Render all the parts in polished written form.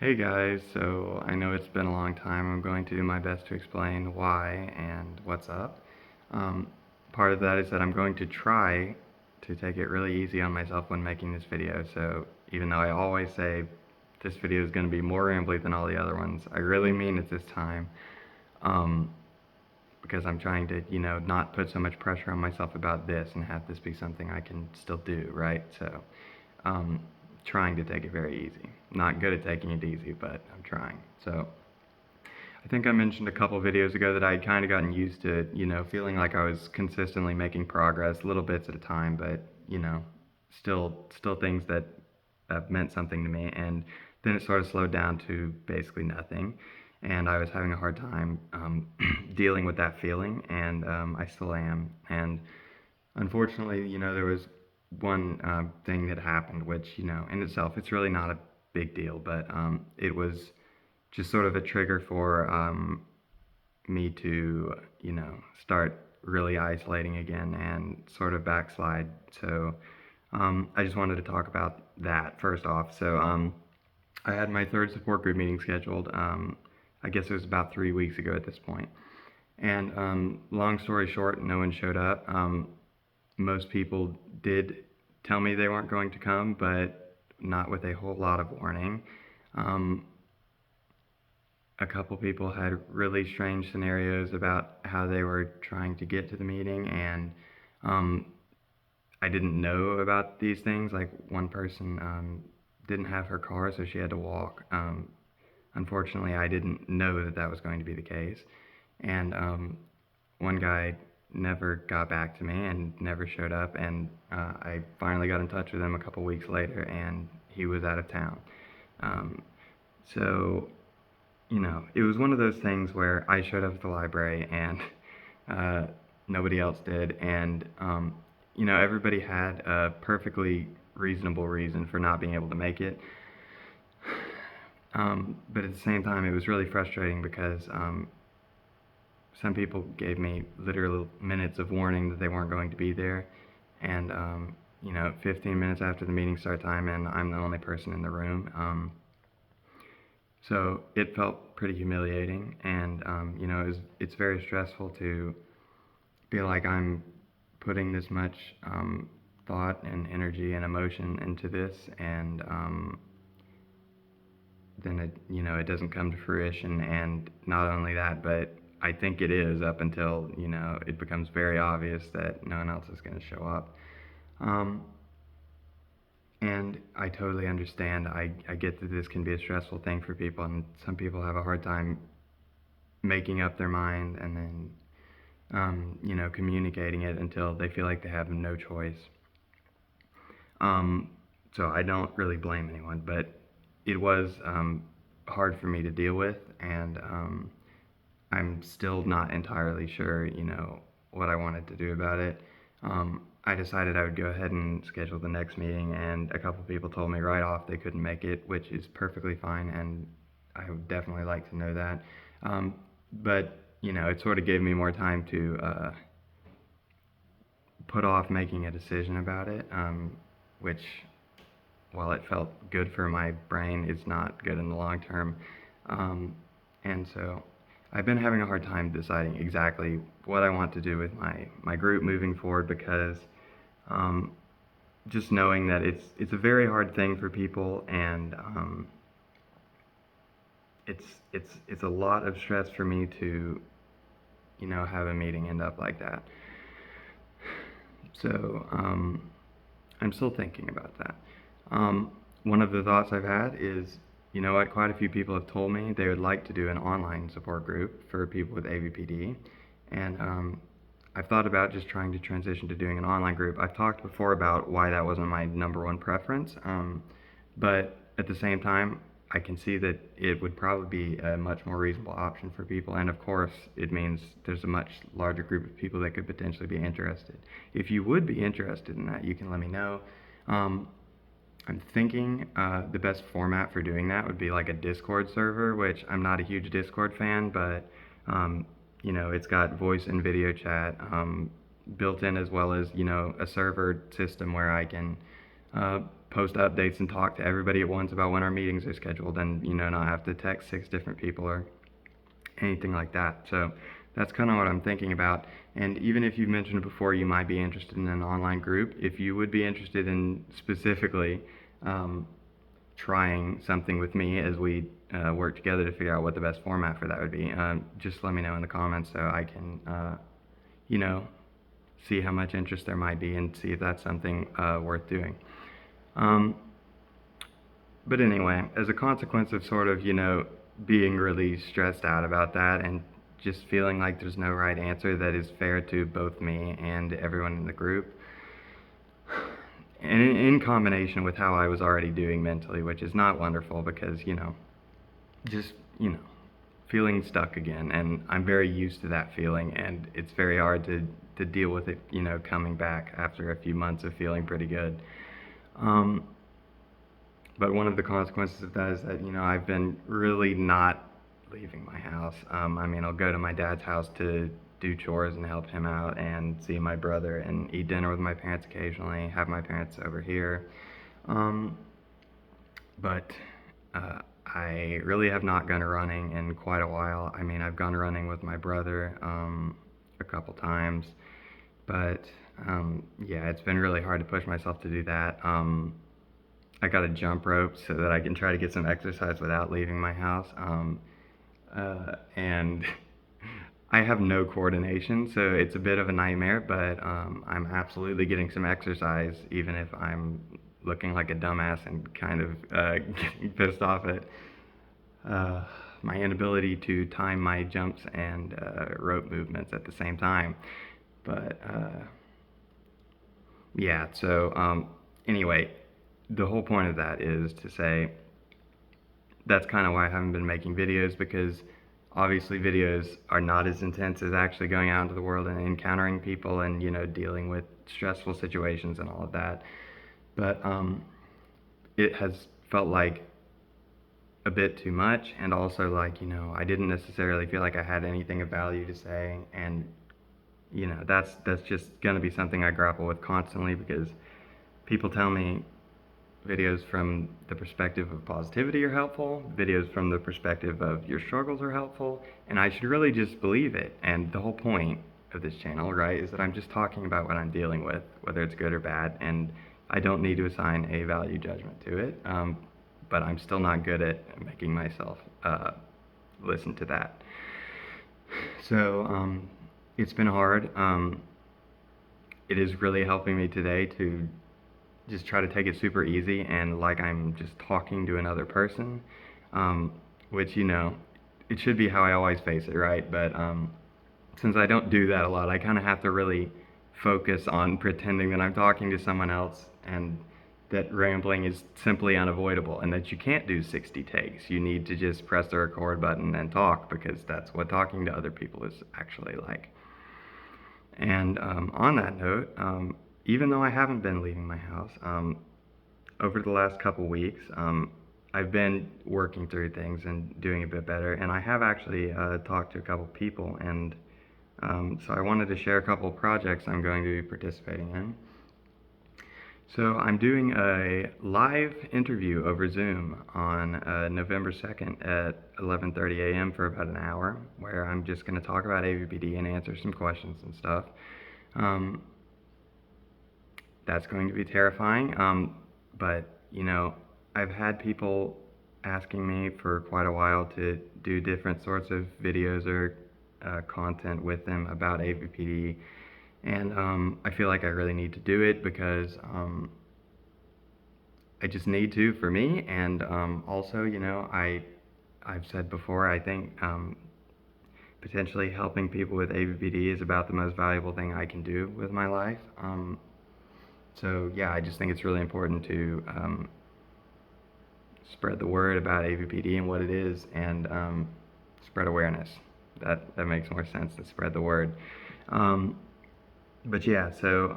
Hey guys, so I know it's been a long time. I'm going to do my best to explain why and what's up. Um, Part of that is that I'm going to try to take it really easy on myself when making this video. So even though I always say this video is going to be more rambly than all the other ones, I really mean it this time. Um, because I'm trying to, not put so much pressure on myself about this and have this be something I can still do, right? So, um, trying to take it very easy. Not good at taking it easy, but I'm trying. So, I think I mentioned a couple videos ago that I had kind of gotten used to, feeling like I was consistently making progress, little bits at a time, but, still things that meant something to me. And then it sort of slowed down to basically nothing. And I was having a hard time dealing with that feeling, and I still am. And unfortunately, there was one thing that happened, which, in itself, it's really not a big deal, but it was just sort of a trigger for me to, start really isolating again and sort of backslide. So I just wanted to talk about that first off. So I had my third support group meeting scheduled. I guess it was about 3 weeks ago at this point. And long story short, no one showed up. Most people did tell me they weren't going to come, but not with a whole lot of warning. Um, a couple people had really strange scenarios about how they were trying to get to the meeting, and um, I didn't know about these things. Like one person didn't have her car, so she had to walk. Unfortunately, I didn't know that that was going to be the case, and one guy never got back to me and never showed up, and I finally got in touch with him a couple weeks later, and he was out of town. Um, so it was one of those things where I showed up at the library and uh, nobody else did, and everybody had a perfectly reasonable reason for not being able to make it. But at the same time, it was really frustrating because some people gave me literal minutes of warning that they weren't going to be there, and 15 minutes after the meeting start time, and I'm the only person in the room. So it felt pretty humiliating, and it's very stressful to feel like I'm putting this much thought and energy and emotion into this, and then it doesn't come to fruition. And not only that, but I think it is up until it becomes very obvious that no one else is going to show up. Um, and I totally understand. I get that this can be a stressful thing for people, and some people have a hard time making up their mind and then communicating it until they feel like they have no choice. Um, so I don't really blame anyone, but it was hard for me to deal with, and I'm still not entirely sure, what I wanted to do about it. I decided I would go ahead and schedule the next meeting, and a couple people told me right off they couldn't make it, which is perfectly fine, and I would definitely like to know that. But it sort of gave me more time to put off making a decision about it, which, while it felt good for my brain, is not good in the long term. And so I've been having a hard time deciding exactly what I want to do with my group moving forward, because um, just knowing that it's a very hard thing for people, and it's a lot of stress for me to have a meeting end up like that. So I'm still thinking about that. One of the thoughts I've had is, what, quite a few people have told me they would like to do an online support group for people with AvPD, and I've thought about just trying to transition to doing an online group. I've talked before about why that wasn't my number one preference, but at the same time, I can see that it would probably be a much more reasonable option for people, and of course, it means there's a much larger group of people that could potentially be interested. If you would be interested in that, you can let me know. I'm thinking the best format for doing that would be like a Discord server, which I'm not a huge Discord fan, but it's got voice and video chat built in, as well as a server system where I can post updates and talk to everybody at once about when our meetings are scheduled, and not have to text 6 different people or anything like that. So that's kind of what I'm thinking about. And even if you've mentioned before you might be interested in an online group, if you would be interested in specifically trying something with me as we work together to figure out what the best format for that would be, just let me know in the comments so I can, see how much interest there might be and see if that's something worth doing. But anyway, as a consequence of sort of, being really stressed out about that and just feeling like there's no right answer that is fair to both me and everyone in the group, and in combination with how I was already doing mentally, which is not wonderful because, just, feeling stuck again. And I'm very used to that feeling, and it's very hard to deal with it, coming back after a few months of feeling pretty good. But one of the consequences of that is that, I've been really not leaving my house. I'll go to my dad's house to do chores and help him out and see my brother and eat dinner with my parents occasionally, have my parents over here. But I really have not gone running in quite a while. I've gone running with my brother a couple times, but yeah, it's been really hard to push myself to do that. I got a jump rope so that I can try to get some exercise without leaving my house. And I have no coordination, so it's a bit of a nightmare, but I'm absolutely getting some exercise, even if I'm looking like a dumbass and kind of getting pissed off at my inability to time my jumps and rope movements at the same time. But yeah, so anyway, the whole point of that is to say that's kind of why I haven't been making videos, because obviously videos are not as intense as actually going out into the world and encountering people and, dealing with stressful situations and all of that. But it has felt like a bit too much, and also like, I didn't necessarily feel like I had anything of value to say, and that's just going to be something I grapple with constantly, because people tell me videos from the perspective of positivity are helpful, videos from the perspective of your struggles are helpful, and I should really just believe it. And the whole point of this channel, right, is that I'm just talking about what I'm dealing with, whether it's good or bad, and I don't need to assign a value judgment to it, but I'm still not good at making myself listen to that. So it's been hard. It is really helping me today to just try to take it super easy and like I'm just talking to another person, which, it should be how I always face it, right? But since I don't do that a lot, I kind of have to really focus on pretending that I'm talking to someone else, and that rambling is simply unavoidable, and that you can't do 60 takes. You need to just press the record button and talk, because that's what talking to other people is actually like. And on that note, even though I haven't been leaving my house, over the last couple weeks, I've been working through things and doing a bit better, and I have actually talked to a couple people, and so I wanted to share a couple projects I'm going to be participating in. So I'm doing a live interview over Zoom on November 2nd at 11:30 a.m. for about an hour, where I'm just going to talk about AvPD and answer some questions and stuff. That's going to be terrifying, but I've had people asking me for quite a while to do different sorts of videos or content with them about AvPD, and I feel like I really need to do it, because I just need to, for me, and also, I've said before, I think potentially helping people with AvPD is about the most valuable thing I can do with my life. So yeah, I just think it's really important to spread the word about AvPD and what it is, and spread awareness. That makes more sense, to spread the word. But yeah, so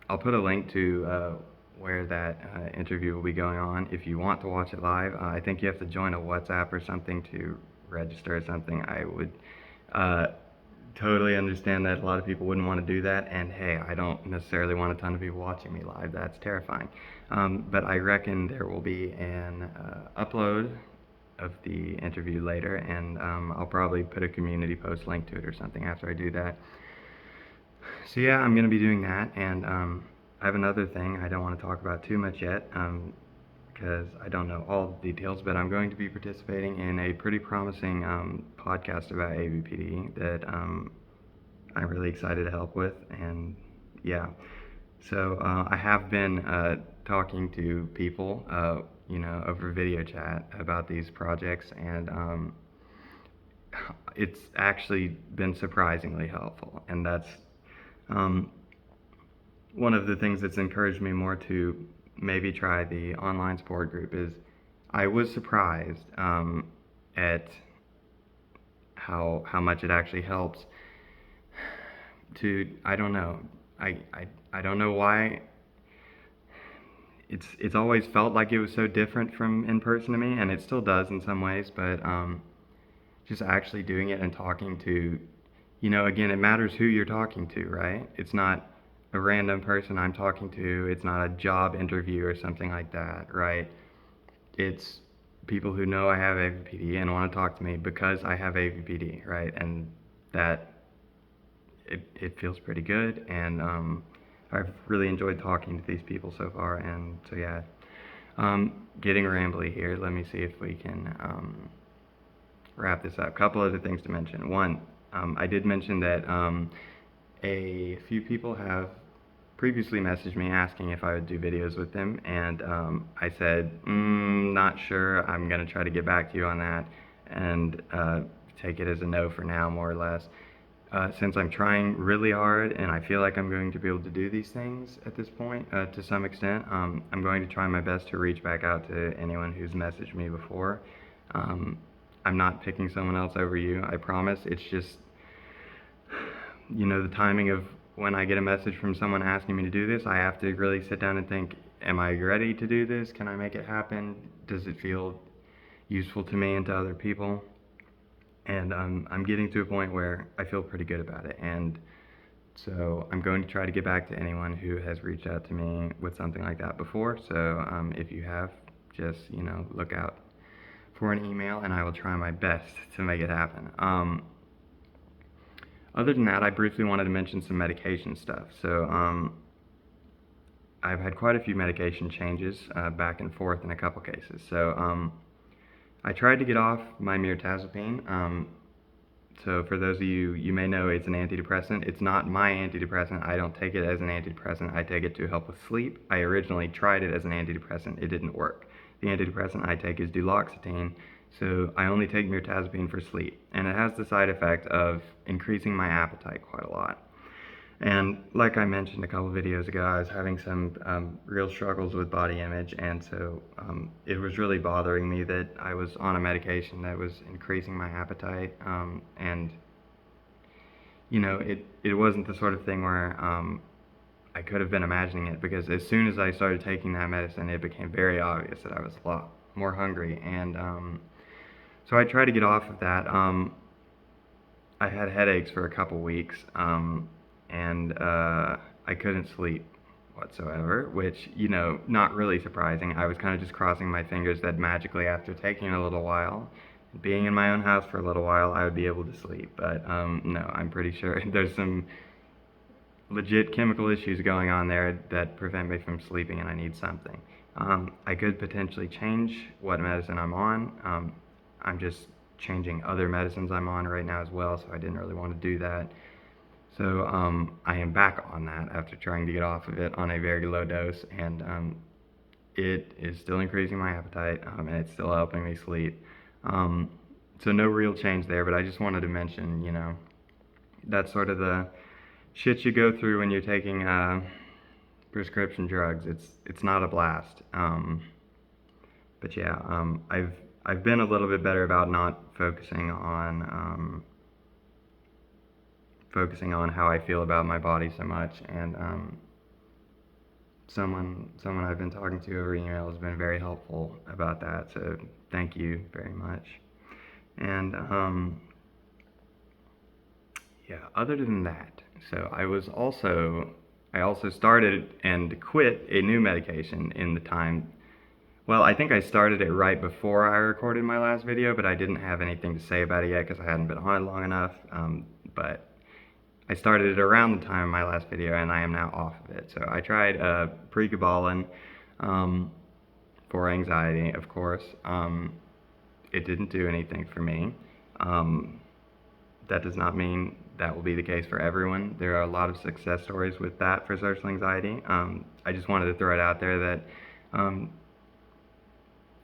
I'll put a link to where that interview will be going on if you want to watch it live. I think you have to join a WhatsApp or something to register or something. I would totally understand that a lot of people wouldn't want to do that, and hey, I don't necessarily want a ton of people watching me live. That's terrifying. But I reckon there will be an upload of the interview later, and I'll probably put a community post link to it or something after I do that. So yeah, I'm gonna be doing that, and I have another thing I don't want to talk about too much yet, because I don't know all the details, but I'm going to be participating in a pretty promising podcast about AvPD that I'm really excited to help with, and yeah. So I have been talking to people, over video chat about these projects, and it's actually been surprisingly helpful, and that's um, one of the things that's encouraged me more to maybe try the online support group is I was surprised at how much it actually helps to I don't know I don't know why it's always felt like it was so different from in person to me, and it still does in some ways, but just actually doing it and talking to, again, it matters who you're talking to, right? It's not a random person I'm talking to. It's not a job interview or something like that, right? It's people who know I have AvPD and want to talk to me because I have AvPD, right? And that it feels pretty good, and I've really enjoyed talking to these people so far, and so yeah. Getting rambly here. Let me see if we can wrap this up. A couple other things to mention. One, I did mention that a few people have previously messaged me asking if I would do videos with them, and I said, not sure. I'm going to try to get back to you on that, and take it as a no for now, more or less. Since I'm trying really hard and I feel like I'm going to be able to do these things at this point to some extent, I'm going to try my best to reach back out to anyone who's messaged me before. I'm not picking someone else over you, I promise. It's just, the timing of when I get a message from someone asking me to do this, I have to really sit down and think, am I ready to do this? Can I make it happen? Does it feel useful to me and to other people? And I'm getting to a point where I feel pretty good about it, and so I'm going to try to get back to anyone who has reached out to me with something like that before. So if you have, just look out for an email, and I will try my best to make it happen. Other than that, I briefly wanted to mention some medication stuff. So I've had quite a few medication changes back and forth in a couple cases. So I tried to get off my mirtazapine. So for those of you, you may know it's an antidepressant. It's not my antidepressant. I don't take it as an antidepressant. I take it to help with sleep. I originally tried it as an antidepressant. It didn't work. The antidepressant I take is duloxetine, so I only take mirtazapine for sleep. And it has the side effect of increasing my appetite quite a lot. And like I mentioned a couple videos ago, I was having some real struggles with body image, and so it was really bothering me that I was on a medication that was increasing my appetite, and it wasn't the sort of thing where I could have been imagining it, because as soon as I started taking that medicine, it became very obvious that I was a lot more hungry, and so I tried to get off of that. I had headaches for a couple weeks, and I couldn't sleep whatsoever, which, not really surprising. I was kind of just crossing my fingers that magically, after taking a little while, being in my own house for a little while, I would be able to sleep. But no, I'm pretty sure there's some legit chemical issues going on there that prevent me from sleeping, and I need something. I could potentially change what medicine I'm on. I'm just changing other medicines I'm on right now as well, so I didn't really want to do that. So I am back on that after trying to get off of it on a very low dose, and it is still increasing my appetite, and it's still helping me sleep. So no real change there, but I just wanted to mention, that's sort of the shit you go through when you're taking prescription drugs. It's not a blast. But yeah, I've been a little bit better about not focusing on how I feel about my body so much, and someone I've been talking to over email has been very helpful about that, so thank you very much. And yeah, other than that, so I also started and quit a new medication in the time. Well, I think I started it right before I recorded my last video, but I didn't have anything to say about it yet because I hadn't been on it long enough. But I started it around the time of my last video, and I am now off of it. So I tried pregabalin for anxiety, of course. It didn't do anything for me. Um, that does not mean that will be the case for everyone. There are a lot of success stories with that for social anxiety. I just wanted to throw it out there that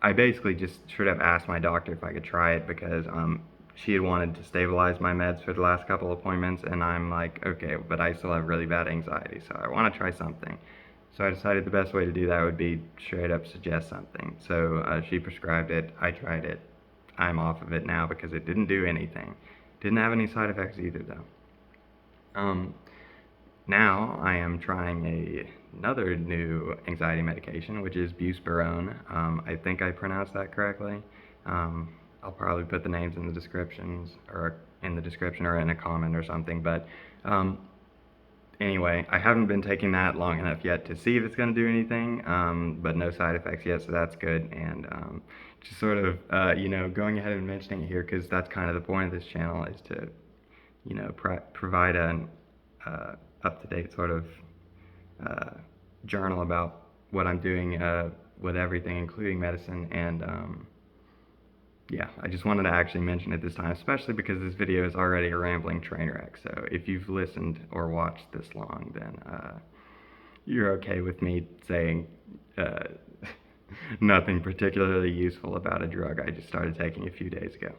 I basically just should have asked my doctor if I could try it because she had wanted to stabilize my meds for the last couple appointments, and I'm like, okay, but I still have really bad anxiety, so I want to try something. So I decided the best way to do that would be straight up suggest something. So she prescribed it, I tried it, I'm off of it now because it didn't do anything. Didn't have any side effects either though. Now I am trying another new anxiety medication, which is buspirone. I think I pronounced that correctly. I'll probably put the names in the descriptions or in the description or in a comment or something. But anyway, I haven't been taking that long enough yet to see if it's going to do anything, but no side effects yet, so that's good. And just sort of, going ahead and mentioning it here because that's kind of the point of this channel is to, provide an up-to-date sort of journal about what I'm doing with everything, including medicine. And yeah, I just wanted to actually mention it this time, especially because this video is already a rambling train wreck. So if you've listened or watched this long, then you're okay with me saying nothing particularly useful about a drug I just started taking a few days ago.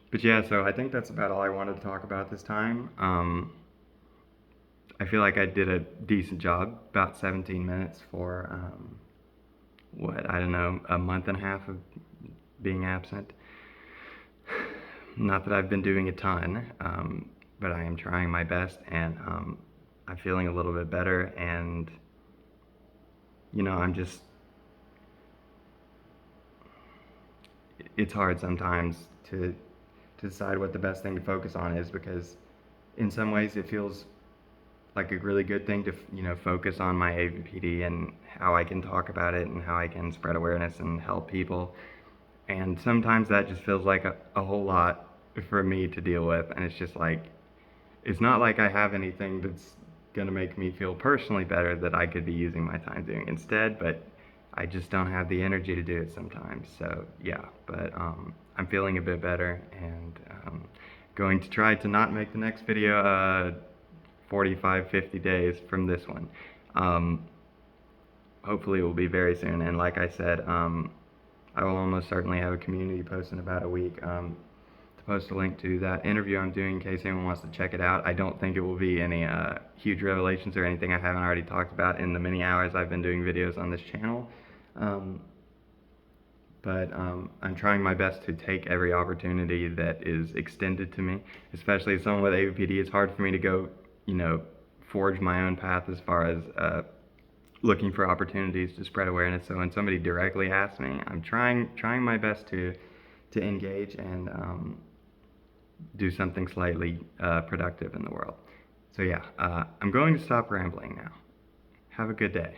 But yeah, so I think that's about all I wanted to talk about this time. I feel like I did a decent job, about 17 minutes for, I don't know, a month and a half of being absent. Not that I've been doing a ton, but I am trying my best, and I'm feeling a little bit better, and, it's hard sometimes to decide what the best thing to focus on is because in some ways it feels like a really good thing to focus on my AvPD and how I can talk about it and how I can spread awareness and help people, and sometimes that just feels like a whole lot for me to deal with, and it's just like it's not like I have anything that's gonna make me feel personally better that I could be using my time doing instead, but I just don't have the energy to do it sometimes. So yeah, but I'm feeling a bit better, and going to try to not make the next video 45, 50 days from this one. Hopefully it will be very soon, and like I said, I will almost certainly have a community post in about a week to post a link to that interview I'm doing in case anyone wants to check it out. I don't think it will be any huge revelations or anything I haven't already talked about in the many hours I've been doing videos on this channel. But I'm trying my best to take every opportunity that is extended to me, especially as someone with AvPD. It's hard for me to go, forge my own path as far as looking for opportunities to spread awareness. So when somebody directly asks me, I'm trying my best to engage and do something slightly productive in the world. So yeah, I'm going to stop rambling now. Have a good day.